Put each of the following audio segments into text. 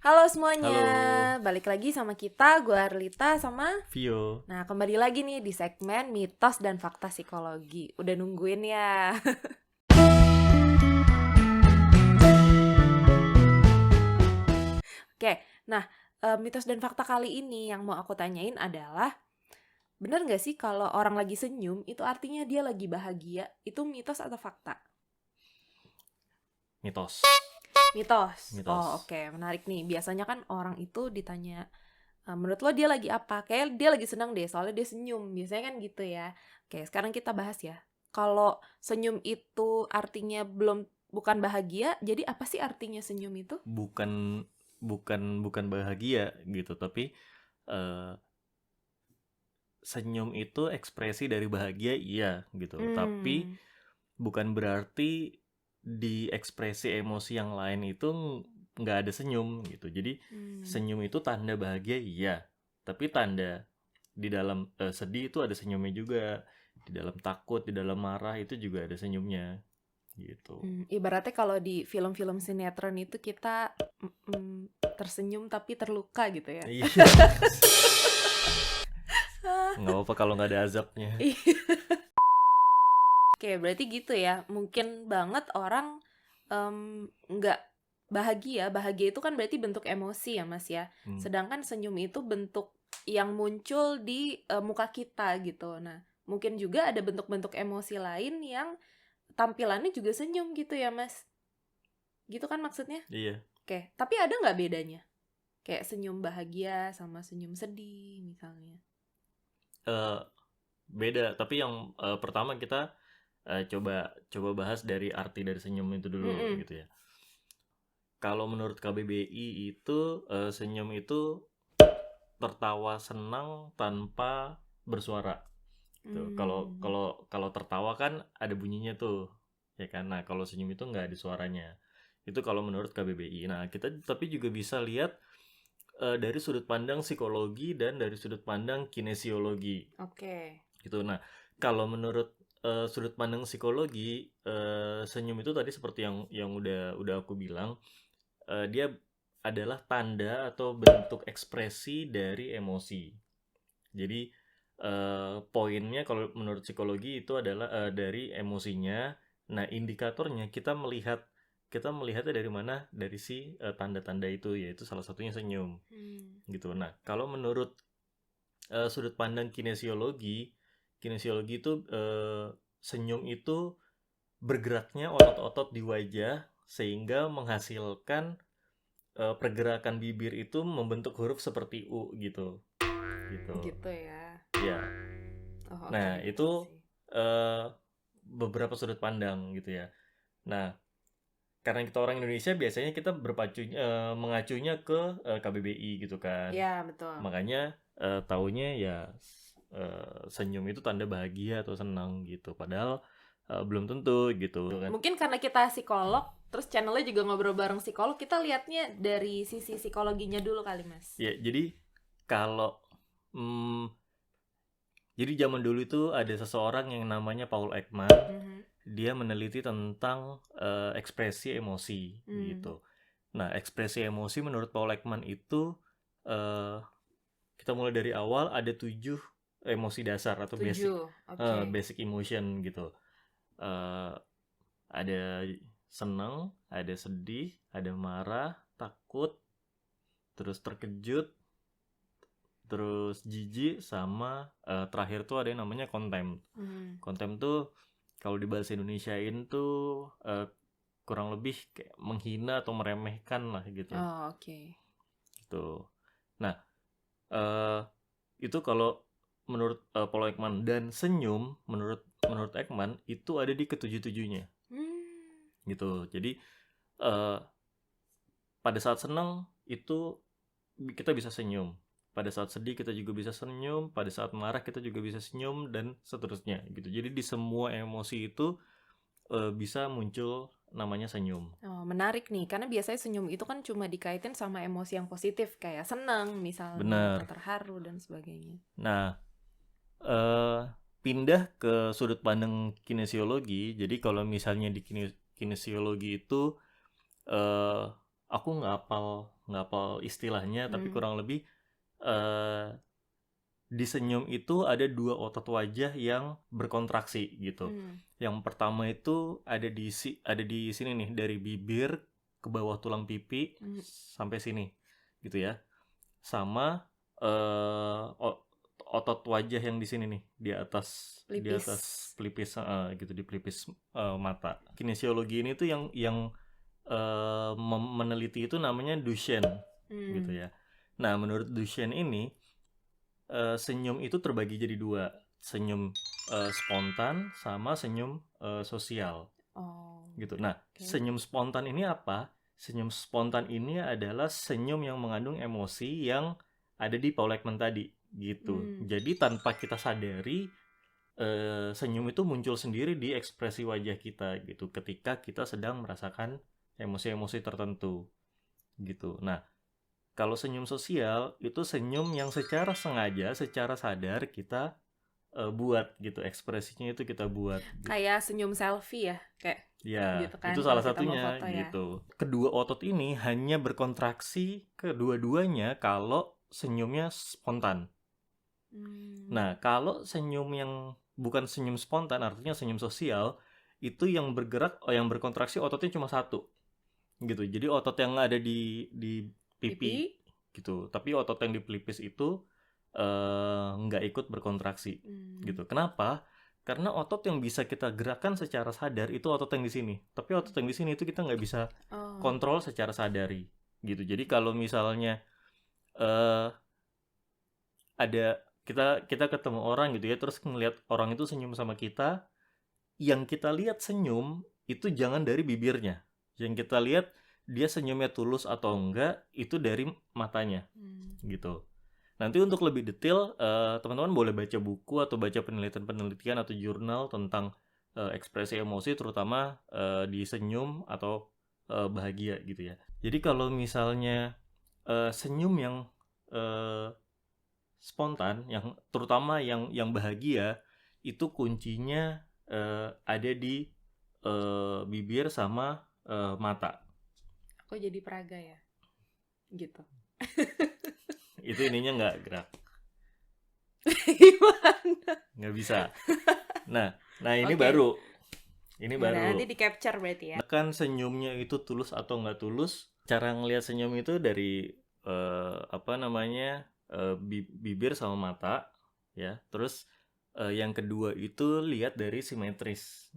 Halo semuanya, Halo, balik lagi sama kita, gue Arlita sama... Vio. Nah, kembali lagi nih di segmen mitos dan fakta psikologi. Udah nungguin ya? Oke, nah mitos dan fakta kali ini yang mau aku tanyain adalah, bener gak sih kalau orang lagi senyum, itu artinya dia lagi bahagia? Itu mitos atau fakta? Mitos. Mitos. Oh, Mitos. oke, menarik nih. Biasanya kan orang itu ditanya, menurut lo dia lagi apa? Kayak dia lagi senang deh, soalnya dia senyum. Biasanya kan gitu ya. Oke, sekarang kita bahas ya. Kalau senyum itu artinya bukan bahagia, jadi apa sih artinya senyum itu? Bukan bukan bahagia gitu, tapi eh, senyum itu ekspresi dari bahagia, iya gitu. Tapi Hmm, bukan berarti di ekspresi emosi yang lain itu nggak ada senyum gitu. Jadi hmm. senyum itu tanda bahagia, iya. Tapi tanda di dalam sedih itu ada senyumnya juga. Di dalam takut, di dalam marah itu juga ada senyumnya gitu. Ibaratnya kalau di film-film sinetron itu kita tersenyum tapi terluka gitu ya. Iya. Nggak apa-apa kalau nggak ada azabnya. Oke, berarti gitu ya. Mungkin banget orang nggak bahagia. Bahagia itu kan berarti bentuk emosi ya, Mas ya. Hmm. Sedangkan senyum itu bentuk yang muncul di muka kita gitu. Nah, mungkin juga ada bentuk-bentuk emosi lain yang tampilannya juga senyum gitu ya, Mas. Gitu kan maksudnya? Iya. Oke, tapi ada nggak bedanya? Kayak senyum bahagia sama senyum sedih misalnya. Eh, Beda. Tapi yang pertama kita coba bahas dari arti dari senyum itu dulu Mm-mm. gitu ya. Kalau menurut KBBI itu senyum itu tertawa senang tanpa bersuara. Tuh, kalau Hmm. kalau kalau tertawa kan ada bunyinya tuh, ya kan. Nah, kalau senyum itu nggak ada suaranya. Itu kalau menurut KBBI. Nah, kita tapi juga bisa lihat dari sudut pandang psikologi dan dari sudut pandang kinesiologi Oke. gitu. Nah, kalau menurut sudut pandang psikologi, senyum itu tadi seperti yang udah aku bilang, dia adalah tanda atau bentuk ekspresi dari emosi. Jadi poinnya kalau menurut psikologi itu adalah dari emosinya. Nah, indikatornya kita melihatnya dari mana? Dari si tanda-tanda itu, yaitu salah satunya senyum Hmm. gitu. Nah, kalau menurut sudut pandang kinesiologi itu senyum itu bergeraknya otot-otot di wajah sehingga menghasilkan pergerakan bibir itu membentuk huruf seperti U gitu. Gitu. Gitu ya. Ya. Oh, oke, Nah, betul itu sih. eh, beberapa sudut pandang gitu ya. Nah, karena kita orang Indonesia biasanya kita mengacunya ke KBBI gitu kan. Ya, betul. Makanya taunya ya senyum itu tanda bahagia atau senang gitu. Padahal belum tentu gitu kan. Mungkin karena kita psikolog, terus channelnya juga ngobrol bareng psikolog, kita lihatnya dari sisi psikologinya dulu kali, Mas. Ya, jadi kalau mm, jadi zaman dulu itu ada seseorang yang namanya Paul Ekman. Mhm. Dia meneliti tentang ekspresi emosi Hmm. gitu. Nah, ekspresi emosi menurut Paul Ekman itu eh, kita mulai dari awal ada 7 emosi dasar atau basic 7. Oke. basic emotion gitu. Eh, ada senang, ada sedih, ada marah, takut, terus terkejut, terus jijik, sama terakhir tuh ada yang namanya contempt. Hmm. Contempt tuh kalau di bahasa Indonesiain tuh kurang lebih kayak menghina atau meremehkan lah gitu. Oh, oke. Gitu. Nah, eh itu kalau menurut Paul Ekman. Dan senyum menurut Ekman itu ada di ketujuh-tujuhnya Hmm. gitu. Jadi eh pada saat senang itu kita bisa senyum. Pada saat sedih kita juga bisa senyum, pada saat marah kita juga bisa senyum dan seterusnya gitu. Jadi di semua emosi itu bisa muncul namanya senyum. Oh, menarik nih, karena biasanya senyum itu kan cuma dikaitin sama emosi yang positif, kayak senang misalnya, atau Benar. terharu dan sebagainya. Nah, eh pindah ke sudut pandang kinesiologi. Jadi kalau misalnya di kinesiologi itu aku nggak hafal nggak hafal istilahnya, tapi Hmm. kurang lebih eh, di senyum itu ada 2 otot wajah yang berkontraksi gitu. Hmm. Yang pertama itu ada di sini nih, dari bibir ke bawah tulang pipi Hmm. sampai sini gitu ya. Sama otot wajah yang di sini nih, di atas Pelipis. pelipis, gitu, di pelipis mata. Kinesiologi ini tuh yang meneliti itu namanya Duchenne gitu Hmm. ya. Nah, menurut Duchenne ini senyum itu terbagi jadi 2, senyum spontan sama senyum sosial Oh, gitu. Nah, oke. senyum spontan ini apa? Senyum spontan ini adalah senyum yang mengandung emosi yang ada di Paul Ekman tadi gitu. Hmm. Jadi tanpa kita sadari senyum itu muncul sendiri di ekspresi wajah kita gitu ketika kita sedang merasakan emosi-emosi tertentu gitu. Nah, kalau senyum sosial itu senyum yang secara sengaja, secara sadar kita buat gitu, ekspresinya itu kita buat gitu. Kayak senyum selfie ya, kayak Ya, gitu itu kan salah kalau kita mau satunya foto ya. gitu. Kedua otot ini hanya berkontraksi kedua-duanya kalau senyumnya spontan. Hmm. Nah, kalau senyum yang bukan senyum spontan, artinya senyum sosial, itu yang bergerak, yang berkontraksi ototnya cuma satu, gitu. Jadi otot yang ada di pipi, Pipi. gitu. Tapi otot yang di pelipis itu nggak ikut berkontraksi, Hmm. gitu. Kenapa? Karena otot yang bisa kita gerakan secara sadar itu otot yang di sini. Tapi otot yang di sini itu kita nggak bisa Oh. kontrol secara sadari, gitu. Jadi kalau misalnya eh ada kita ketemu orang gitu ya, terus ngelihat orang itu senyum sama kita, yang kita lihat senyum itu jangan dari bibirnya. Yang kita lihat dia senyumnya tulus atau enggak itu dari matanya Hmm. gitu. Nanti untuk lebih detail teman-teman boleh baca buku atau baca penelitian-penelitian atau jurnal tentang ekspresi emosi terutama di senyum atau bahagia gitu ya. Jadi kalau misalnya senyum yang eh, spontan, yang terutama yang bahagia itu kuncinya ada di bibir sama mata. Kok jadi peraga ya? Gitu. Itu ininya nggak gerak, Gimana? nggak bisa. Nah ini Oke. baru, ini Gimana? baru. Nanti di capture berarti ya. Kan senyumnya itu tulus atau nggak tulus, cara ngelihat senyum itu dari apa namanya bibir sama mata ya. Terus yang kedua itu lihat dari simetris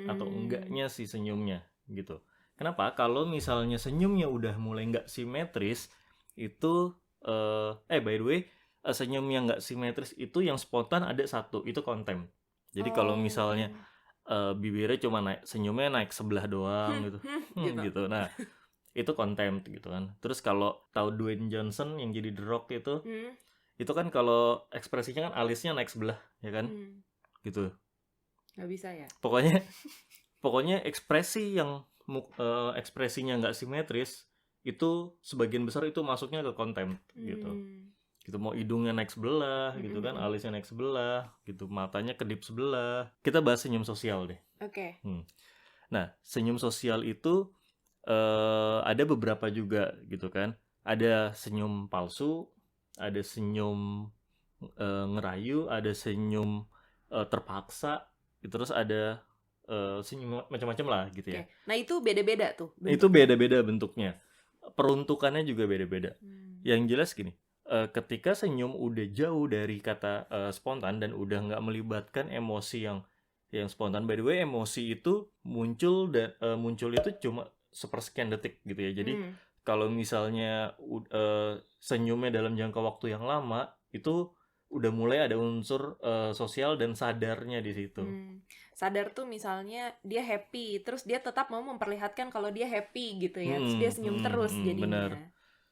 atau Hmm. enggaknya si senyumnya gitu. Kenapa? Kalau misalnya senyumnya udah mulai nggak simetris itu by the way senyum yang nggak simetris itu yang spontan ada satu, itu contempt. Jadi kalau misalnya Oh. bibirnya cuma senyumnya naik sebelah doang gitu, Gitu. gitu. Nah itu contempt gitu kan. Terus kalau tahu Dwayne Johnson yang jadi The Rock Hmm. itu kan kalau ekspresinya kan alisnya naik sebelah ya kan, Hmm. gitu. Nggak bisa ya? Pokoknya pokoknya ekspresi yang ekspresinya nggak simetris itu sebagian besar itu masuknya ke contempt gitu. Hmm. Gitu, mau hidungnya naik sebelah gitu kan, Hmm. alisnya naik sebelah gitu, matanya kedip sebelah. Kita bahas senyum sosial deh. Oke. Nah, senyum sosial itu ada beberapa juga gitu kan. Ada senyum palsu, ada senyum ngerayu, ada senyum terpaksa, terus ada senyum macam-macam lah gitu ya. Oke. Nah, itu beda-beda tuh Itu bentuknya. beda-beda bentuknya. Peruntukannya juga beda-beda. Hmm. Yang jelas gini, ketika senyum udah jauh dari kata spontan dan udah nggak melibatkan emosi yang spontan. By the way, emosi itu muncul itu cuma sepersekian detik gitu ya. Jadi kalau misalnya senyumnya dalam jangka waktu yang lama itu udah mulai ada unsur sosial dan sadarnya di situ. Sadar tuh misalnya dia happy, terus dia tetap mau memperlihatkan kalau dia happy gitu ya. Terus dia senyum terus Bener. jadinya.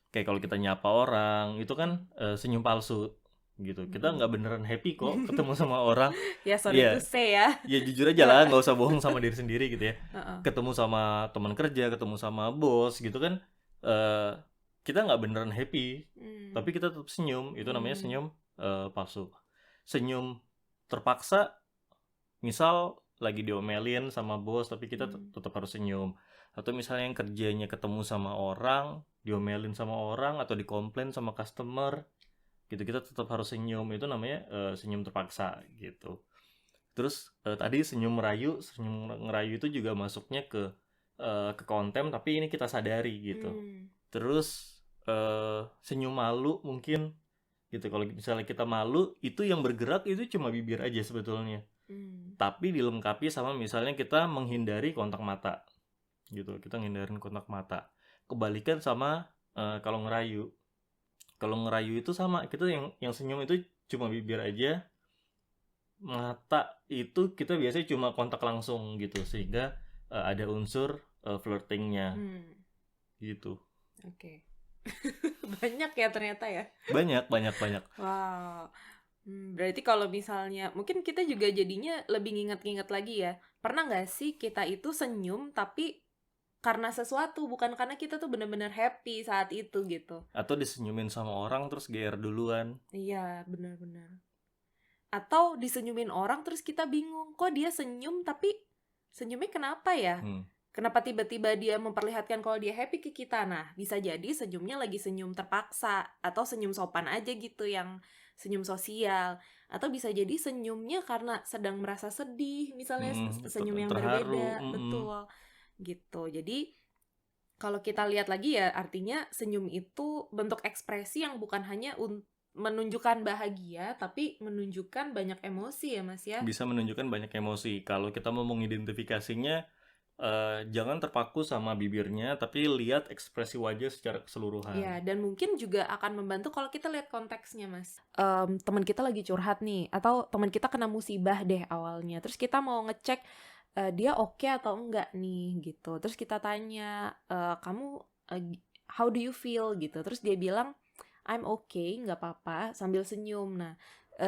Kayak kalau kita nyapa orang itu kan senyum palsu gitu. Kita nggak beneran happy kok ketemu sama orang. Ya sorry to Iya, say ya. ya jujur aja lah, nggak usah bohong sama diri sendiri gitu ya. Heeh. Ketemu sama teman kerja, ketemu sama bos gitu kan, kita nggak beneran happy, tapi kita tetap senyum. Itu namanya senyum palsu. Senyum terpaksa, misal lagi diomelin sama bos, tapi kita tetap harus senyum. Atau misalnya yang kerjanya ketemu sama orang, diomelin sama orang, atau dikomplain sama customer, gitu, kita tetap harus senyum. Itu namanya senyum terpaksa gitu. Terus tadi senyum ngerayu itu juga masuknya ke konten, tapi ini kita sadari gitu. Terus senyum malu mungkin gitu. Kalau misalnya kita malu, itu yang bergerak itu cuma bibir aja sebetulnya. Tapi dilengkapi sama misalnya kita menghindari kontak mata gitu. Kita ngindarin kontak mata. Kebalikan sama kalau ngerayu. Kalau ngerayu itu sama, kita yang senyum itu cuma bibir aja. Mata itu kita biasanya cuma kontak langsung gitu, sehingga ada unsur flirtingnya gitu. Oke. Banyak ya ternyata ya. Banyak. Wow. Berarti kalau misalnya mungkin kita juga jadinya lebih nginget-nginget lagi ya. Pernah nggak sih kita itu senyum tapi karena sesuatu, bukan karena kita tuh benar-benar happy saat itu gitu. Atau disenyumin sama orang terus GR duluan. Iya, benar-benar. Atau disenyumin orang terus kita bingung, kok dia senyum tapi senyumnya kenapa ya? Kenapa tiba-tiba dia memperlihatkan kalau dia happy ke kita? Nah, bisa jadi senyumnya lagi senyum terpaksa atau senyum sopan aja gitu yang senyum sosial. Atau bisa jadi senyumnya karena sedang merasa sedih, misalnya senyum yang terharu, berbeda, betul. Gitu. Jadi kalau kita lihat lagi ya artinya senyum itu bentuk ekspresi yang bukan hanya menunjukkan bahagia, tapi menunjukkan banyak emosi ya Mas ya. Bisa menunjukkan banyak emosi. Kalau kita mau mengidentifikasinya, jangan terpaku sama bibirnya, tapi lihat ekspresi wajah secara keseluruhan. Ya, dan mungkin juga akan membantu kalau kita lihat konteksnya Mas. Teman kita lagi curhat nih, atau teman kita kena musibah deh awalnya. Terus kita mau ngecek dia oke atau enggak nih gitu. Terus kita tanya, kamu how do you feel gitu. Terus dia bilang I'm okay, nggak apa-apa, sambil senyum. Nah,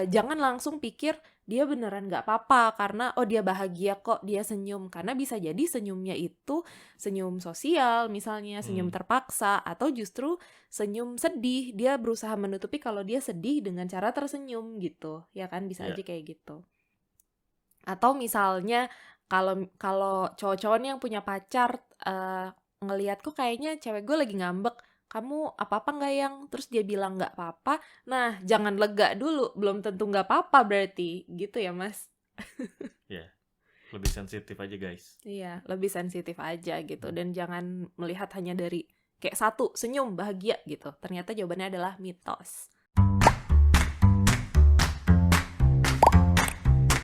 jangan langsung pikir dia beneran nggak apa-apa karena dia bahagia kok dia senyum. Karena bisa jadi senyumnya itu senyum sosial misalnya, senyum terpaksa, atau justru senyum sedih. Dia berusaha menutupi kalau dia sedih dengan cara tersenyum gitu. Ya kan, bisa aja kayak gitu. Atau misalnya kalau cowok-cowoknya yang punya pacar ngelihat kok kayaknya cewek gue lagi ngambek, kamu apa-apa nggak yang? Terus dia bilang nggak apa-apa, nah jangan lega dulu, belum tentu nggak apa-apa berarti, gitu ya Mas? Ya, lebih sensitif aja guys. Iya, lebih sensitif aja gitu, dan jangan melihat hanya dari kayak satu, senyum, bahagia gitu. Ternyata jawabannya adalah mitos.